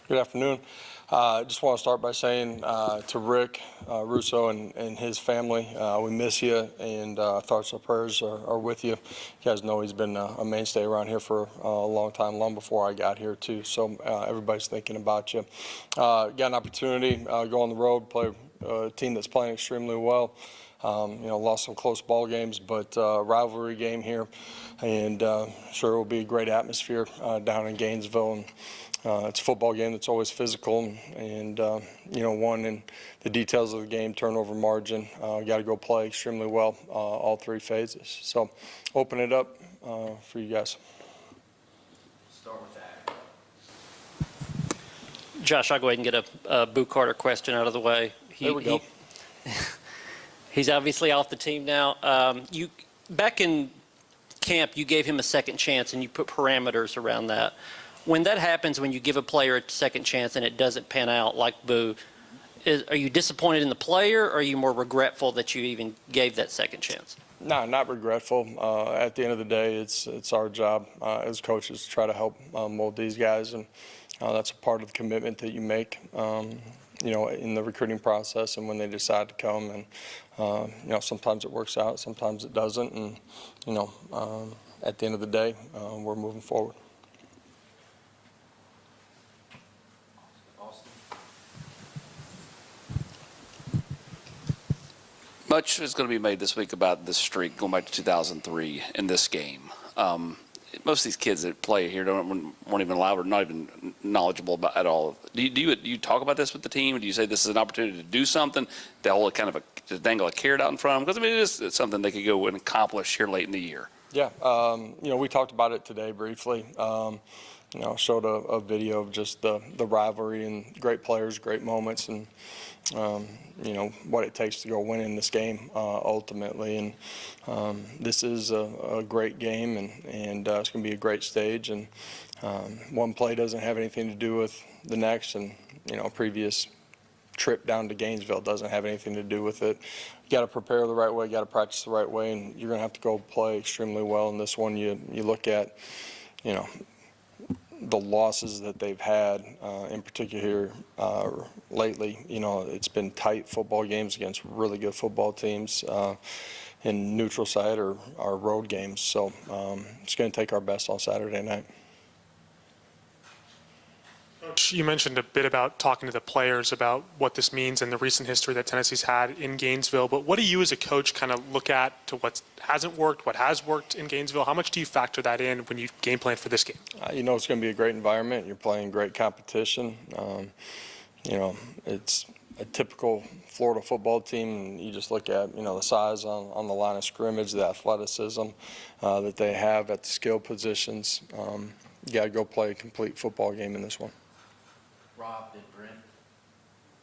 Good afternoon. I just want to start by saying to Rick Russo and his family, we miss you, and thoughts and prayers are with you. You guys know he's been a mainstay around here for a long time, long before I got here too. So everybody's thinking about you. Got an opportunity, go on the road, play a team that's playing extremely well. Lost some close ball games, but rivalry game here, and sure it will be a great atmosphere down in Gainesville. And it's a football game that's always physical, and one in the details of the game, turnover margin. Got to go play extremely well all three phases. So open it up for you guys. Start with that. Josh, I'll go ahead and get a Boo Carter question out of the way. There we go. He's obviously off the team now. Back in camp, you gave him a second chance, and you put parameters around that. When that happens, when you give a player a second chance and it doesn't pan out like Boo, are you disappointed in the player, or are you more regretful that you even gave that second chance? No, not regretful. At the end of the day, it's our job as coaches to try to help mold these guys, and that's a part of the commitment that you make, in the recruiting process and when they decide to come. And sometimes it works out, sometimes it doesn't, and at the end of the day, we're moving forward. Much is going to be made this week about this streak going back to 2003 in this game. Most of these kids that play here weren't even allowed or not even knowledgeable about at all. Do you talk about this with the team? Do you say this is an opportunity to do something, to hold to dangle a carrot out in front of them? Because it is something they could go and accomplish here late in the year. Yeah, we talked about it today briefly. Showed a video of just the rivalry and great players, great moments, and what it takes to go win in this game ultimately. And this is a great game, and it's going to be a great stage. And one play doesn't have anything to do with the next, and a previous trip down to Gainesville doesn't have anything to do with it. You got to prepare the right way, you got to practice the right way, and you're going to have to go play extremely well. In this one, you look at, the losses that they've had, in particular here lately. It's been tight football games against really good football teams in neutral site or road games. So it's going to take our best on Saturday night. Coach, you mentioned a bit about talking to the players about what this means and the recent history that Tennessee's had in Gainesville. But what do you as a coach kind of look at to what hasn't worked, what has worked in Gainesville? How much do you factor that in when you game plan for this game? It's going to be a great environment. You're playing great competition. It's a typical Florida football team, and you just look at, the size on the line of scrimmage, the athleticism that they have at the skill positions. You got to go play a complete football game in this one. Rob, did Brent?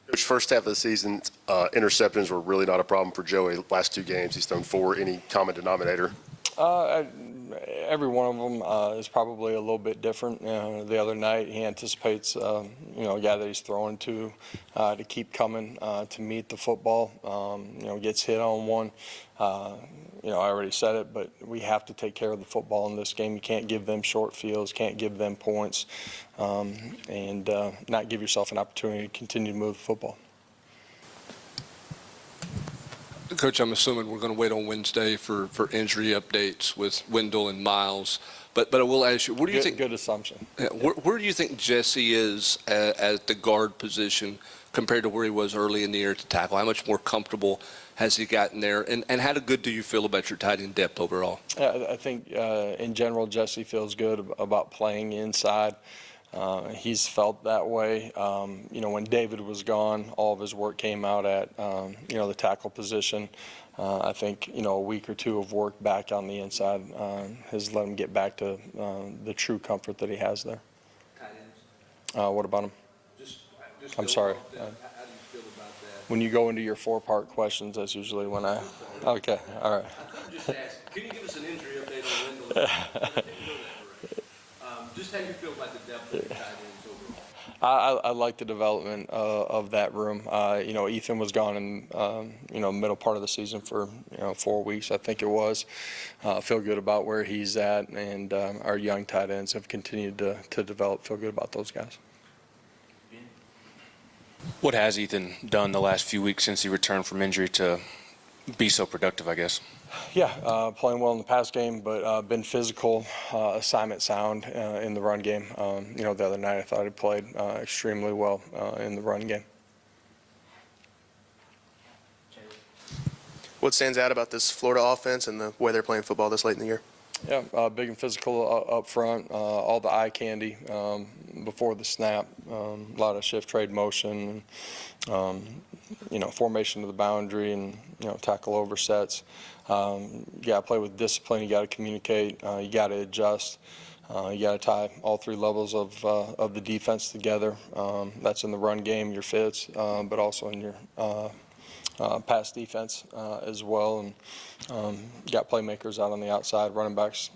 Coach, first half of the season, interceptions were really not a problem for Joey. Last two games, he's thrown 4. Any common denominator? Every one of them is probably a little bit different. The other night, he anticipates, a guy that he's throwing to keep coming to meet the football. Gets hit on one. I already said it, but we have to take care of the football in this game. You can't give them short fields, can't give them points, and not give yourself an opportunity to continue to move the football. Coach, I'm assuming we're going to wait on Wednesday for injury updates with Wendell and Miles. But I will ask you, where do you think? Good assumption. Where do you think Jesse is at the guard position compared to where he was early in the year to tackle? How much more comfortable has he gotten there? And how good do you feel about your tight end depth overall? I think in general, Jesse feels good about playing inside. He's felt that way. When David was gone, all of his work came out at, the tackle position. I think, a week or two of work back on the inside has let him get back to the true comfort that he has there. Tight ends? What about him? I'm sorry. How do you feel about that? When you go into your 4-part questions, that's usually when I. Okay, all right. I'm just asking. Can you give us an injury update on Wendell? Just how you feel about the depth of your tight ends overall? I like the development of that room. Ethan was gone in middle part of the season for 4 weeks, I think it was. Feel good about where he's at, and our young tight ends have continued to develop. Feel good about those guys. What has Ethan done the last few weeks since he returned from injury to be so productive, I guess? Yeah, playing well in the pass game, but been physical, assignment sound in the run game. The other night I thought he played extremely well in the run game. What stands out about this Florida offense and the way they're playing football this late in the year? Yeah, big and physical up front, all the eye candy before the snap, a lot of shift trade motion, formation to the boundary and, tackle over sets. You got to play with discipline, you got to communicate, you got to adjust, you got to tie all three levels of the defense together. That's in the run game, your fits, but also in your pass defense as well. And got playmakers out on the outside, running backs,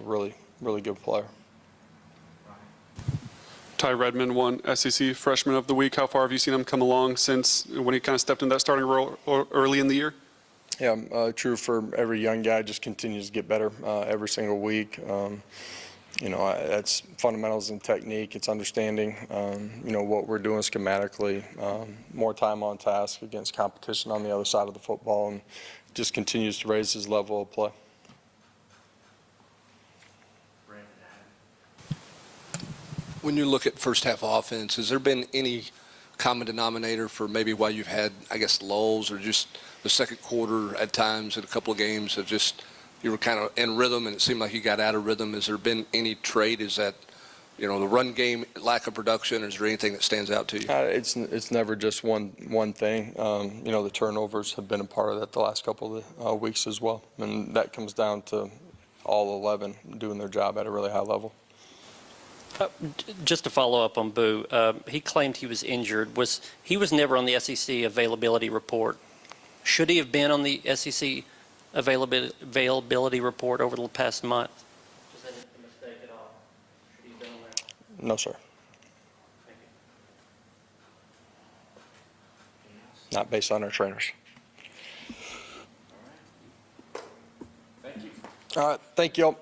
really good player. Ty Redmond won SEC Freshman of the Week. How far have you seen him come along since when he kind of stepped in that starting role early in the year? Yeah, true for every young guy, just continues to get better every single week. That's fundamentals and technique. It's understanding, what we're doing schematically, more time on task against competition on the other side of the football, and just continues to raise his level of play. When you look at first half offense, has there been any common denominator for maybe why you've had, I guess, lulls, or just the second quarter at times in a couple of games of just you were kind of in rhythm and it seemed like you got out of rhythm? Has there been any trait? Is that, the run game, lack of production, or is there anything that stands out to you? It's never just one thing. The turnovers have been a part of that the last couple of weeks as well, and that comes down to all 11 doing their job at a really high level. Just to follow up on Boo, he claimed he was injured. He was never on the SEC availability report. Should he have been on the SEC availability report over the past month? Was that a mistake at all? Should he have been on there? No, sir. Thank you. Not based on our trainers. Thank you. All right, thank you all.